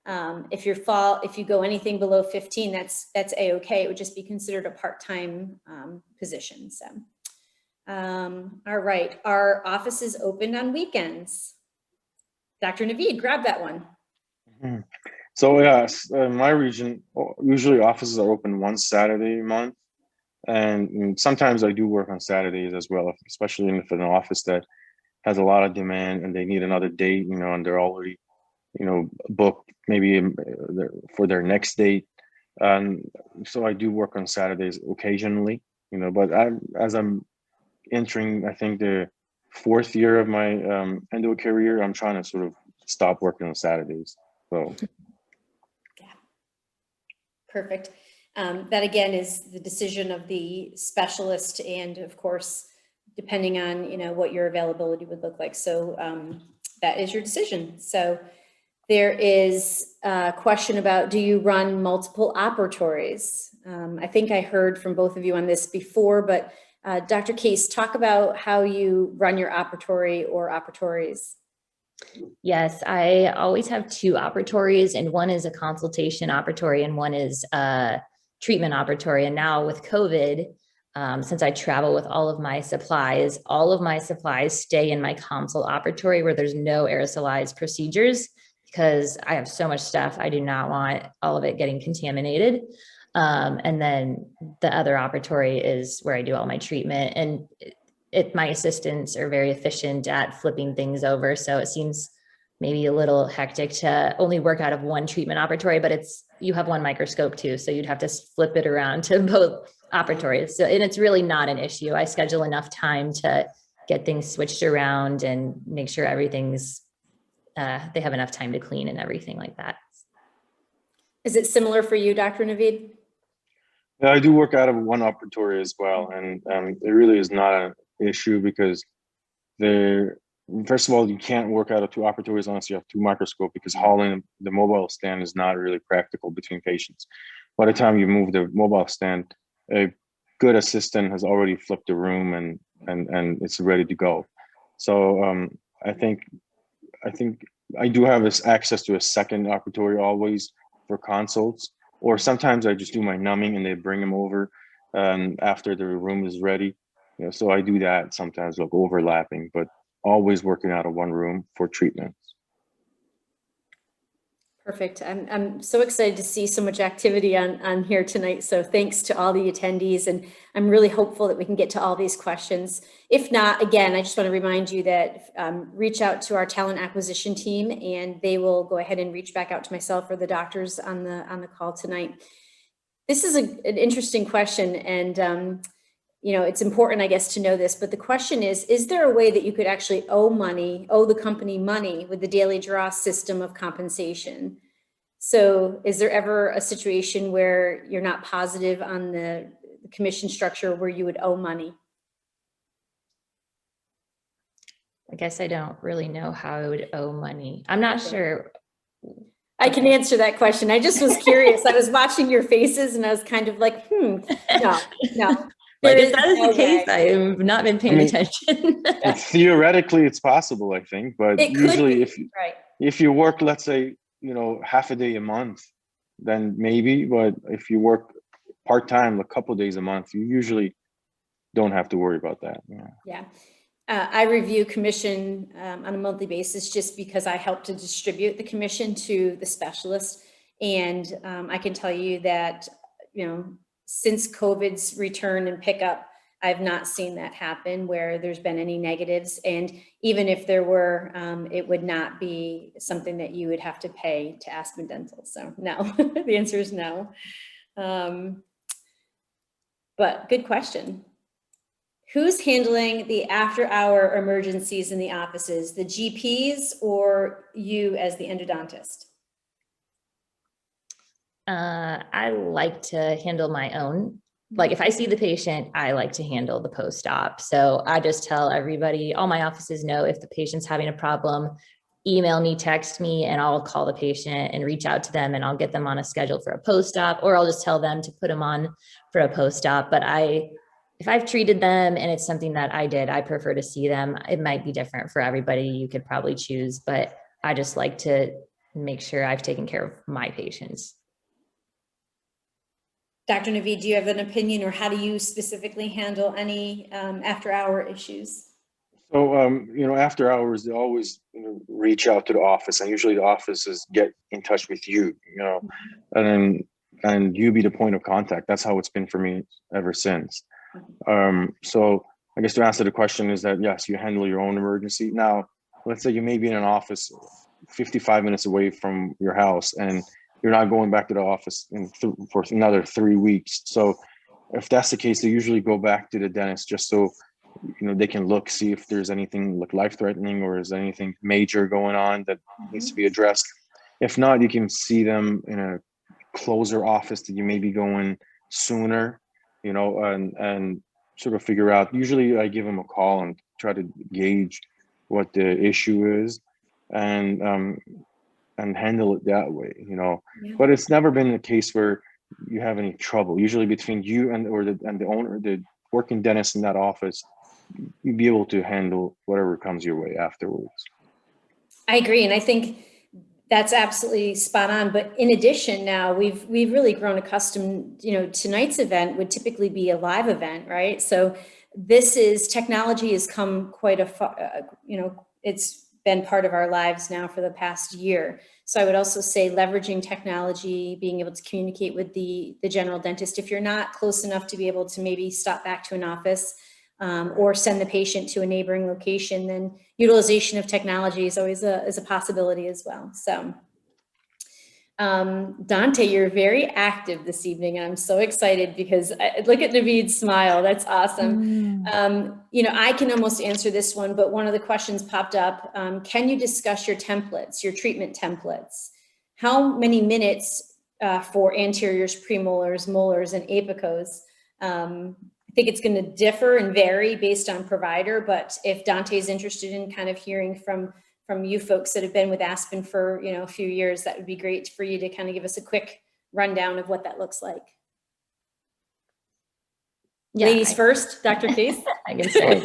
If you go anything below 15, that's a-okay. It would just be considered a part-time position. So, all right. Our office is open on weekends. Dr. Naveed, grab that one. Mm-hmm. So yes, in my region, usually offices are open one Saturday a month. And sometimes I do work on Saturdays as well, especially if an office that has a lot of demand and they need another date, and they're already, booked maybe for their next date. So I do work on Saturdays occasionally, but as I'm entering, I think the 4th year of my endo career, I'm trying to sort of stop working on Saturdays. So. Yeah. Perfect. That again is the decision of the specialist, and of course, depending on what your availability would look like. So that is your decision. So There is a question about, do you run multiple operatories? I think I heard from both of you on this before, but Dr. Case, talk about how you run your operatory or operatories. Yes, I always have 2 operatories, and one is a consultation operatory and one is a treatment operatory. And now with COVID, since I travel with all of my supplies stay in my consult operatory where there's no aerosolized procedures, because I have so much stuff. I do not want all of it getting contaminated. And then the other operatory is where I do all my treatment, and my assistants are very efficient at flipping things over. So it seems maybe a little hectic to only work out of one treatment operatory, but you have one microscope too. So you'd have to flip it around to both operatories. So, and it's really not an issue. I schedule enough time to get things switched around and make sure everything's, they have enough time to clean and everything like that. Is it similar for you, Dr. Naveed? Yeah, I do work out of one operatory as well, and it really is not an issue because first of all, you can't work out of 2 operatories unless you have 2 microscopes, because hauling the mobile stand is not really practical between patients. By the time you move the mobile stand, a good assistant has already flipped the room and it's ready to go. So I think I do have access to a second operatory always for consults, or sometimes I just do my numbing and they bring them over after the room is ready. You know, so I do that sometimes, like overlapping, but always working out of one room for treatments. Perfect. I'm so excited to see so much activity on here tonight. So thanks to all the attendees, and I'm really hopeful that we can get to all these questions. If not, again, I just want to remind you that reach out to our talent acquisition team, and they will go ahead and reach back out to myself or the doctors on the call tonight. This is an interesting question, and you know, it's important, I guess, to know this, but the question is there a way that you could actually owe the company money with the daily draw system of compensation? So is there ever a situation where you're not positive on the commission structure where you would owe money? I guess I don't really know how I would owe money. I'm not sure. I can answer that question. I just was curious. I was watching your faces and I was kind of like, no. Like, if that is the case, I have not been paying attention. Theoretically, it's possible, I think, but usually if you work, let's say, you know, half a day a month, then maybe, but if you work part-time a couple of days a month, you usually don't have to worry about that. Yeah. I review commission on a monthly basis just because I help to distribute the commission to the specialist. And I can tell you that, you know, since COVID's return and pickup, I've not seen that happen where there's been any negatives. And even if there were, it would not be something that you would have to pay to Aspen Dental. So no, the answer is no. But good question. Who's handling the after-hour emergencies in the offices, the GPs or you as the endodontist? I like to handle my own. Like, if I see the patient, I like to handle the post-op. So I just tell everybody, all my offices know if the patient's having a problem, email me, text me, and I'll call the patient and reach out to them, and I'll get them on a schedule for a post-op, or I'll just tell them to put them on for a post-op. But if I've treated them and it's something that I prefer to see them. It might be different for everybody. You could probably choose, but I just like to make sure I've taken care of my patients. Dr. Naveed, do you have an opinion, or how do you specifically handle any after-hour issues? So, you know, after hours, they always reach out to the office, and usually the offices get in touch with you, you know, and you be the point of contact. That's how it's been for me ever since. So I guess to answer the question is that, yes, you handle your own emergency. Now, let's say you may be in an office 55 minutes away from your house, and you're not going back to the office for another 3 weeks. So if that's the case, they usually go back to the dentist just so, you know, they can see if there's anything like life-threatening or is anything major going on that needs to be addressed. If not, you can see them in a closer office that you may be going sooner, you know, and sort of figure out. Usually I give them a call and try to gauge what the issue is. And and handle it that way, you know. Yeah. But it's never been a case where you have any trouble. Usually between you and the owner, the working dentist in that office, you'd be able to handle whatever comes your way afterwards. I agree, and I think that's absolutely spot on. But in addition, now we've really grown accustomed. You know, tonight's event would typically be a live event, right? So technology has come quite a far. You know, it's been part of our lives now for the past year. So I would also say leveraging technology, being able to communicate with the general dentist. If you're not close enough to be able to maybe stop back to an office or send the patient to a neighboring location, then utilization of technology is always a possibility as well. So Dante, you're very active this evening, and I'm so excited because look at Naveed's smile. That's awesome. You know, I can almost answer this one, but one of the questions popped up. Can you discuss your templates, your treatment templates? How many minutes for anteriors, premolars, molars, and apicos? I think it's going to differ and vary based on provider, but if Dante's interested in kind of hearing from you folks that have been with Aspen for, you know, a few years, that would be great for you to kind of give us a quick rundown of what that looks like. Yeah, ladies first, Dr. Case. I can start.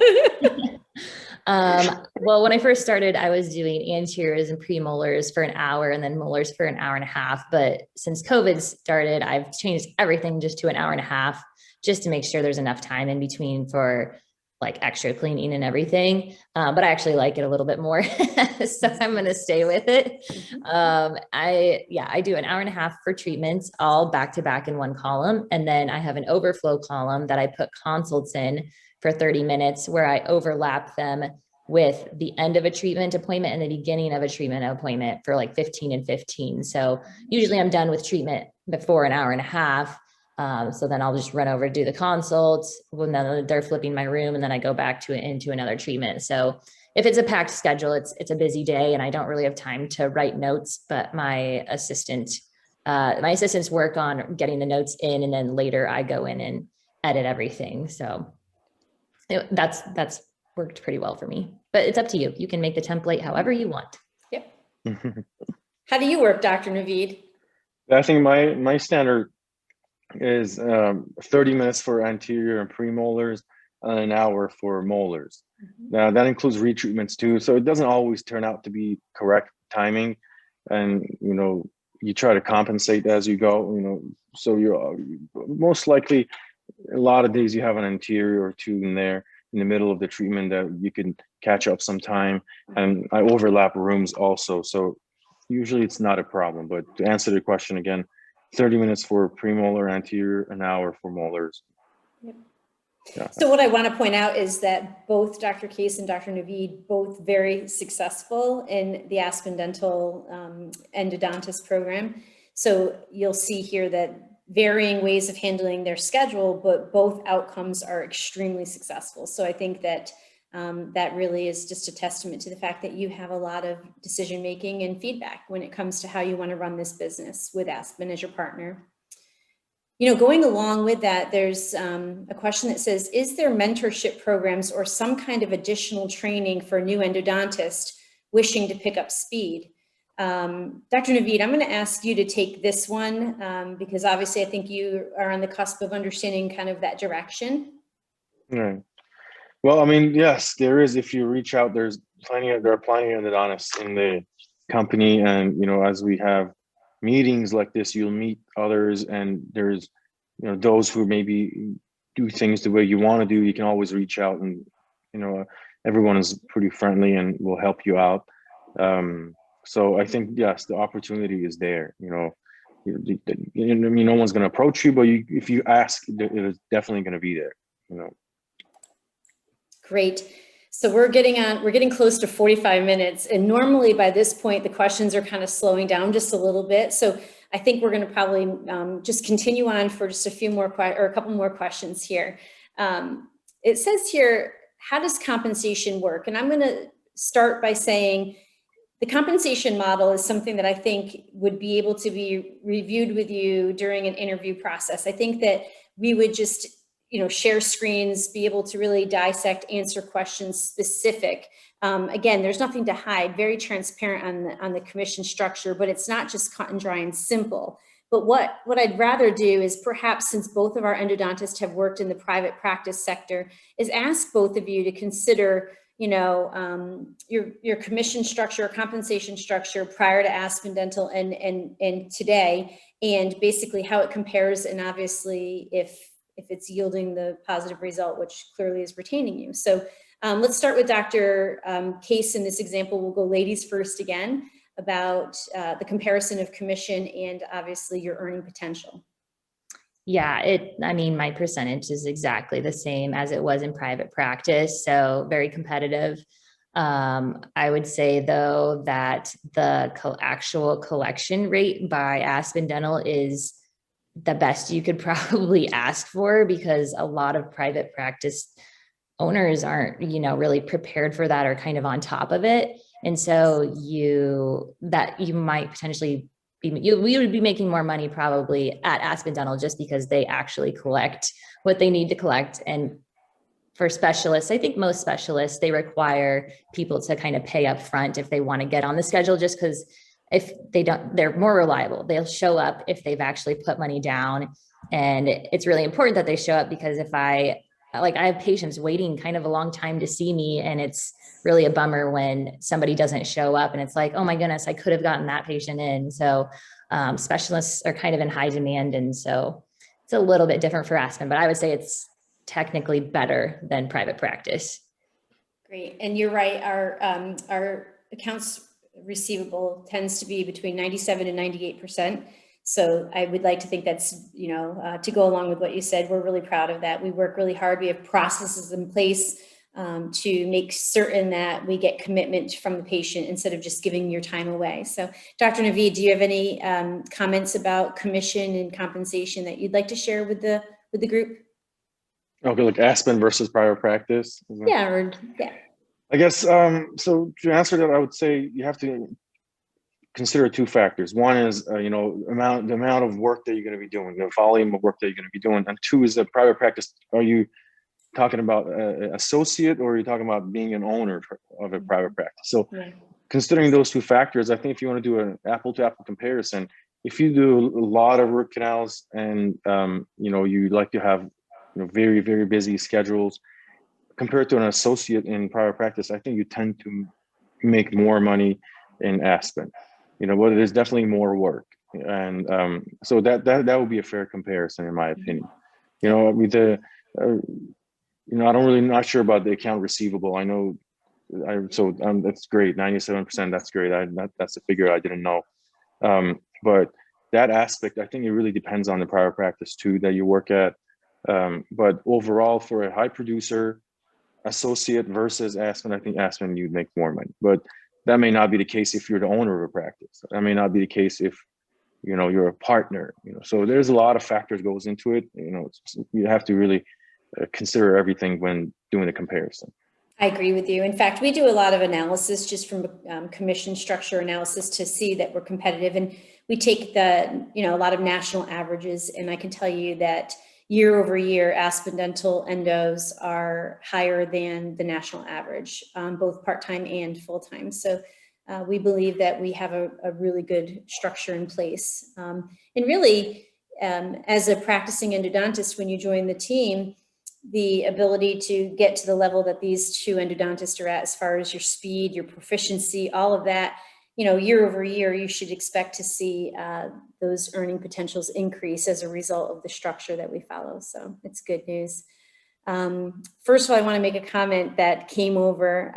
Well, when I first started, I was doing anteriors and premolars for an hour and then molars for an hour and a half. But since COVID started, I've changed everything just to an hour and a half, just to make sure there's enough time in between for like extra cleaning and everything. But I actually like it a little bit more. So I'm going to stay with it. I do an hour and a half for treatments, all back to back in one column. And then I have an overflow column that I put consults in for 30 minutes where I overlap them with the end of a treatment appointment and the beginning of a treatment appointment for like 15 and 15. So usually I'm done with treatment before an hour and a half. So then I'll just run over, do the consults when they're flipping my room, and then I go back into another treatment. So if it's a packed schedule, it's a busy day and I don't really have time to write notes, but my assistants work on getting the notes in, and then later I go in and edit everything. So that's worked pretty well for me, but it's up to you. You can make the template however you want. Yep. How do you work, Dr. Naveed? I think my standard is 30 minutes for anterior and premolars and an hour for molars. Now that includes retreatments too, so it doesn't always turn out to be correct timing, and you know, you try to compensate as you go, you know, so you're most likely a lot of days you have an anterior or two in there in the middle of the treatment that you can catch up some time, and I overlap rooms also, so usually it's not a problem. But to answer the question again, 30 minutes for premolar anterior, an hour for molars. Yep. Yeah. So what I want to point out is that both Dr. Case and Dr. Naveed, both very successful in the Aspen Dental endodontist program. So you'll see here that varying ways of handling their schedule, but both outcomes are extremely successful. So I think that that really is just a testament to the fact that you have a lot of decision-making and feedback when it comes to how you want to run this business with Aspen as your partner. You know, going along with that, there's a question that says, is there mentorship programs or some kind of additional training for new endodontists wishing to pick up speed? Dr. Naveed, I'm going to ask you to take this one because obviously I think you are on the cusp of understanding kind of that direction. Right. Well, I mean, yes, there is. If you reach out, there are plenty of endodontists in the company, and you know, as we have meetings like this, you'll meet others, and there's, you know, those who maybe do things the way you want to do. You can always reach out, and you know, everyone is pretty friendly and will help you out. So I think yes, the opportunity is there. You know, I mean, no one's going to approach you, but if you ask, it is definitely going to be there. You know. Great. So we're getting close to 45 minutes. And normally by this point, the questions are kind of slowing down just a little bit. So I think we're going to probably just continue on for just a few more or a couple more questions here. It says here, how does compensation work? And I'm going to start by saying the compensation model is something that I think would be able to be reviewed with you during an interview process. I think that we would just share screens, be able to really dissect, answer questions specific. Again, there's nothing to hide, very transparent on the commission structure, but it's not just cut and dry and simple. But what I'd rather do is, perhaps, since both of our endodontists have worked in the private practice sector, is ask both of you to consider, your commission structure, compensation structure prior to Aspen Dental and today, and basically how it compares, and obviously if it's yielding the positive result, which clearly is retaining you. So let's start with Dr. Case in this example. We'll go ladies first again, about the comparison of commission and obviously your earning potential. Yeah, my percentage is exactly the same as it was in private practice. So very competitive. I would say though that the actual collection rate by Aspen Dental is the best you could probably ask for, because a lot of private practice owners aren't, really prepared for that or kind of on top of it. And so you might potentially we would be making more money probably at Aspen Dental, just because they actually collect what they need to collect. And for specialists, I think most specialists, they require people to kind of pay up front if they want to get on the schedule, just because if they don't, they're more reliable. They'll show up if they've actually put money down. And it's really important that they show up, because if I have patients waiting kind of a long time to see me, and it's really a bummer when somebody doesn't show up and it's like, oh my goodness, I could have gotten that patient in. So specialists are kind of in high demand. And so it's a little bit different for Aspen, but I would say it's technically better than private practice. Great. And you're right. Our accounts receivable tends to be between 97 and 98%. So I would like to think that's, to go along with what you said, we're really proud of that. We work really hard. We have processes in place to make certain that we get commitment from the patient instead of just giving your time away. So Dr. Naveed, do you have any comments about commission and compensation that you'd like to share with the group? Okay, like Aspen versus private practice. Yeah. I guess, so to answer that, I would say you have to consider two factors. One is, the amount of work that you're going to be doing, the volume of work that you're going to be doing. And two is the private practice. Are you talking about an associate, or are you talking about being an owner of a private practice? So considering those two factors, I think if you want to do an apple-to-apple comparison, if you do a lot of root canals and, you like to have very, very busy schedules, compared to an associate in private practice, I think you tend to make more money in Aspen. But it is definitely more work, and so that would be a fair comparison in my opinion. I'm really not sure about the account receivable. I know, that's great, 97%. That's great. That's a figure I didn't know, but that aspect, I think it really depends on the private practice too that you work at. But overall, for a high producer associate versus Aspen, I think Aspen you'd make more money, but that may not be the case if you're the owner of a practice. That may not be the case if you're a partner. So there's a lot of factors goes into it. You have to really consider everything when doing the comparison. I agree with you. In fact, we do a lot of analysis just from commission structure analysis to see that we're competitive, and we take a lot of national averages, and I can tell you that year over year, Aspen Dental endos are higher than the national average, both part-time and full-time. So we believe that we have a really good structure in place. And really, as a practicing endodontist, when you join the team, the ability to get to the level that these two endodontists are at, as far as your speed, your proficiency, all of that, year over year, you should expect to see those earning potentials increase as a result of the structure that we follow. So it's good news. First of all, I want to make a comment that came over.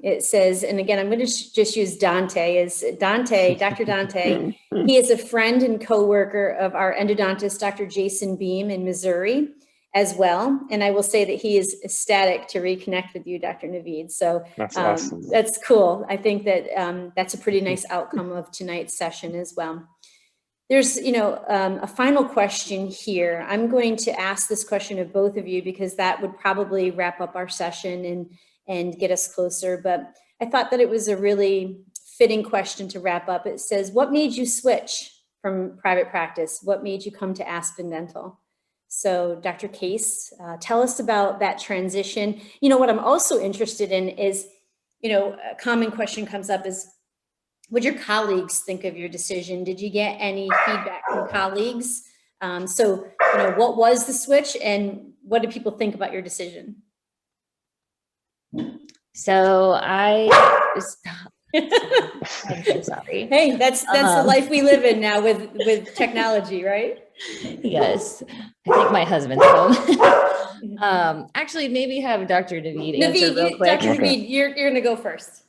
It says, and again, I'm going to just use Dante as Dr. Dante. He is a friend and co-worker of our endodontist, Dr. Jason Beam in Missouri as well. And I will say that he is ecstatic to reconnect with you, Dr. Naveed. So that's awesome. That's cool. I think that that's a pretty nice outcome of tonight's session as well. There's, a final question here. I'm going to ask this question of both of you because that would probably wrap up our session and get us closer. But I thought that it was a really fitting question to wrap up. It says, what made you switch from private practice? What made you come to Aspen Dental? So Dr. Case, tell us about that transition. You know, what I'm also interested in is, you know, a common question comes up is, what did your colleagues think of your decision? Did you get any feedback from colleagues? So, you know, what was the switch and what did people think about your decision? So I'm so sorry. Hey, that's the life we live in now with technology, right? Yes, I think my husband's home. Actually, maybe have Dr. Naveed answer real quick. Dr. Naveed, you're going to go first.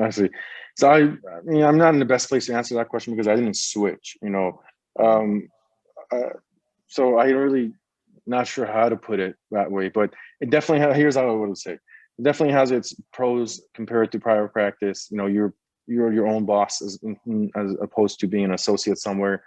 I see. So I mean, I'm not in the best place to answer that question because I didn't switch, you know. So I really not sure how to put it that way, but it definitely here's how I would say. It definitely has its pros compared to private practice. You know, you're your own boss as opposed to being an associate somewhere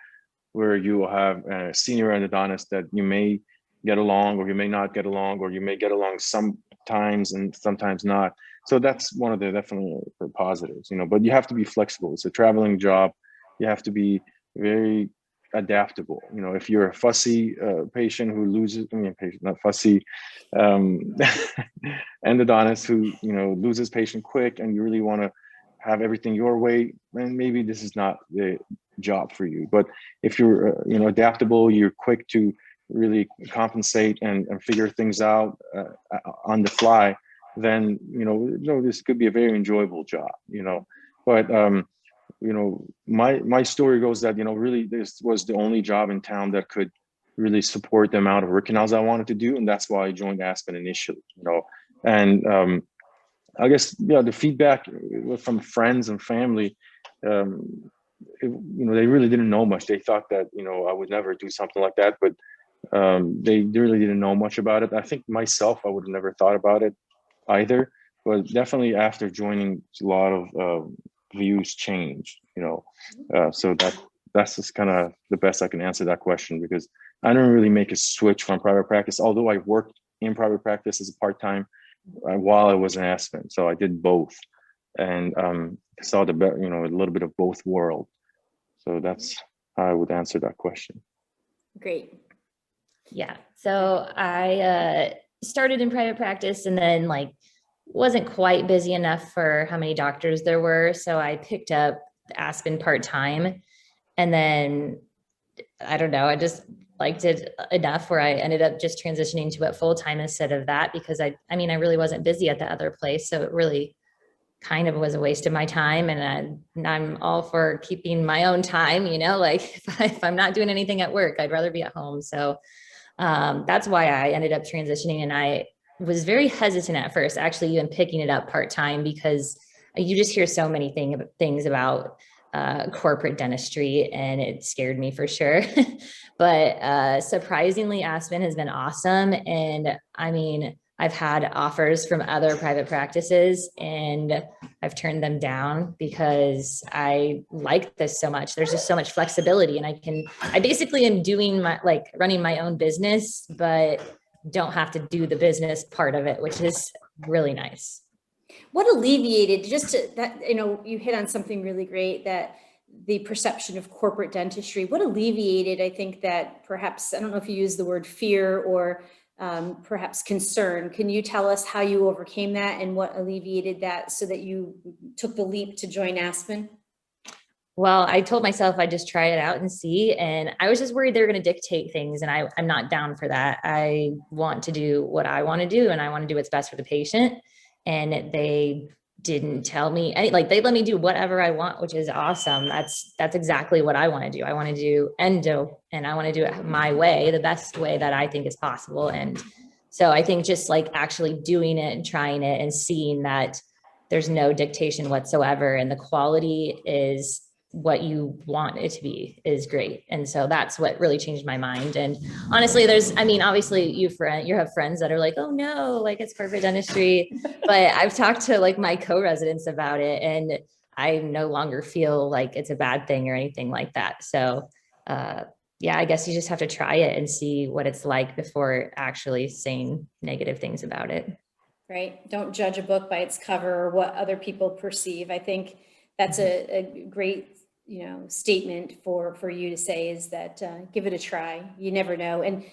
where you will have a senior endodontist that you may get along or you may not get along, or you may get along sometimes and sometimes not. So that's one of the definitely the positives, you know, but you have to be flexible. It's a traveling job. You have to be very adaptable. You know, if you're a fussy patient who loses, not fussy, endodontist who, you know, loses patient quick and you really want to have everything your way, then maybe this is not the job for you. But if you're, you know, adaptable, you're quick to really compensate and figure things out on the fly, then, you know, this could be a very enjoyable job, you know. But, you know, my story goes that, you know, really this was the only job in town that could really support the amount of root canals I wanted to do. And that's why I joined Aspen initially, you know. And I guess, yeah, the feedback from friends and family, you know, they really didn't know much. They thought that, you know, I would never do something like that, but they really didn't know much about it. I think myself, I would have never thought about it either, but definitely after joining, a lot of views changed, you know. So that's just kind of the best I can answer that question, because I didn't really make a switch from private practice, although I worked in private practice as a part-time while I was in Aspen. So I did both and saw the, you know, a little bit of both worlds. So that's how I would answer that question. Great. Yeah. So I started in private practice and then like wasn't quite busy enough for how many doctors there were. So I picked up Aspen part-time, and then I don't know, I just liked it enough where I ended up just transitioning to it full-time instead of that, because I mean, I really wasn't busy at the other place. So it really kind of was a waste of my time. And I'm all for keeping my own time, you know, like if I'm not doing anything at work, I'd rather be at home. So that's why I ended up transitioning. And I was very hesitant at first, actually, even picking it up part-time, because you just hear so many things about corporate dentistry, and it scared me for sure. But surprisingly, Aspen has been awesome. And I mean, I've had offers from other private practices and I've turned them down because I like this so much. There's just so much flexibility, and I basically am doing running my own business, but don't have to do the business part of it, which is really nice. What alleviated that, you know, you hit on something really great, that the perception of corporate dentistry, what alleviated, I think, that perhaps, I don't know if you use the word fear or perhaps concern. Can you tell us how you overcame that and what alleviated that so that you took the leap to join Aspen? Well, I told myself I'd just try it out and see. And I was just worried they were going to dictate things. And I'm not down for that. I want to do what I want to do, and I want to do what's best for the patient. And they didn't tell me they let me do whatever I want, which is awesome. That's exactly what I want to do. I want to do endo, and I want to do it my way, the best way that I think is possible. And so I think just like actually doing it and trying it and seeing that there's no dictation whatsoever, and the quality is what you want it to be is great. And so that's what really changed my mind. And honestly, obviously you have friends that are like, oh no, like it's corporate dentistry, but I've talked to like my co-residents about it, and I no longer feel like it's a bad thing or anything like that. So yeah, I guess you just have to try it and see what it's like before actually saying negative things about it. Right. Don't judge a book by its cover or what other people perceive. I think that's a great, you know, statement for you to say, is that give it a try. You never know. And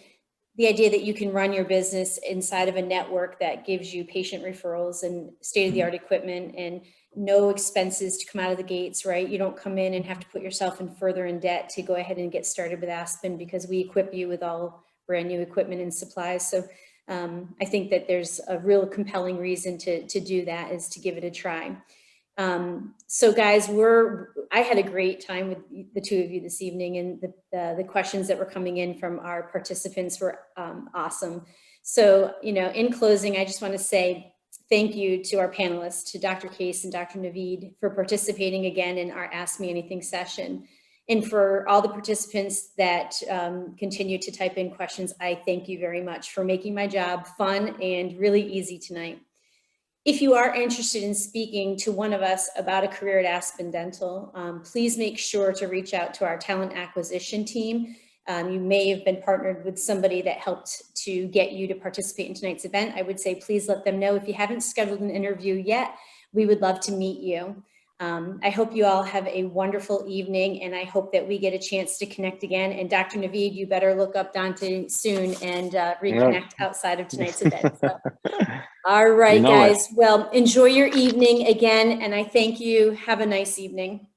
the idea that you can run your business inside of a network that gives you patient referrals and state-of-the-art equipment and no expenses to come out of the gates, right? You don't come in and have to put yourself further in debt to go ahead and get started with Aspen, because we equip you with all brand new equipment and supplies. So I think that there's a real compelling reason to do that, is to give it a try. So guys, I had a great time with the two of you this evening, and the questions that were coming in from our participants were awesome. So, in closing, I just want to say thank you to our panelists, to Dr. Case and Dr. Naveed, for participating again in our Ask Me Anything session. And for all the participants that continue to type in questions, I thank you very much for making my job fun and really easy tonight. If you are interested in speaking to one of us about a career at Aspen Dental, please make sure to reach out to our talent acquisition team. You may have been partnered with somebody that helped to get you to participate in tonight's event. I would say please let them know. If you haven't scheduled an interview yet, we would love to meet you. I hope you all have a wonderful evening, and I hope that we get a chance to connect again. And Dr. Naveed, you better look up Dante soon and reconnect outside of tonight's event. So. All right, guys. Well, enjoy your evening again, and I thank you. Have a nice evening.